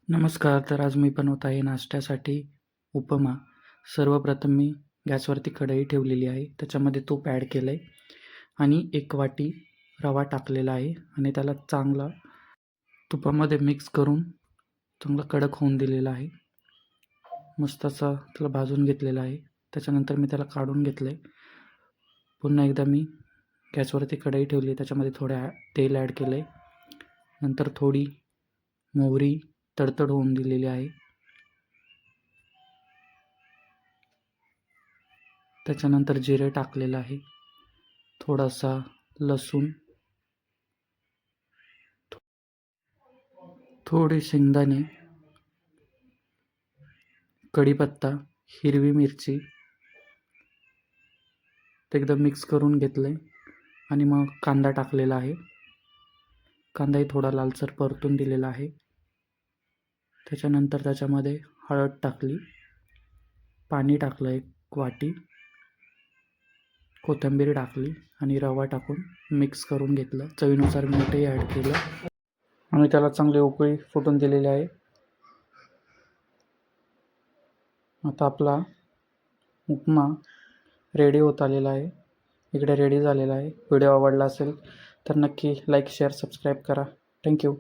नमस्कार. तर आज मी बनवत आहे नाश्त्यासाठी उपमा. सर्वप्रथम मी गॅसवरती कढई ठेवलेली आहे. त्याच्यामध्ये तूप ॲड केलं आहे आणि 1 वाटी रवा टाकलेला आहे आणि त्याला चांगला तुपामध्ये मिक्स करून चांगला कडक होऊन दिलेला आहे. मस्त असा त्याला भाजून घेतलेला आहे. त्याच्यानंतर मी त्याला काढून घेतलं आहे. पुन्हा एकदा मी गॅसवरती कढई ठेवली. त्याच्यामध्ये थोडं तेल ॲड केलं आहे. नंतर थोडी मोहरी तडतड होऊन दिलेली आहे. त्याच्यानंतर जिरे टाकलेलं आहे. थोडासा लसूण, थोडे शेंगदाणे, कढीपत्ता, हिरवी मिरची ते एकदम मिक्स करून घेतलं आणि मग कांदा टाकलेला आहे. कांदाही थोडा लालसर परतून दिलेला आहे. त्याच्यानंतर त्याच्यामध्ये हळद टाकली, पाणी टाकलं 1 वाटी, कोथिंबीर टाकली आणि रवा टाकून मिक्स करून घेतलं. चवीनुसार मीठही ॲड केलं आणि त्याला चांगली उकळी फुटून दिलेली आहे. आता आपला उपमा रेडी होत आलेला आहे. इकडे रेडी झालेला आहे. व्हिडिओ आवडला असेल तर नक्की लाईक, शेअर, सबस्क्राईब करा. थँक्यू.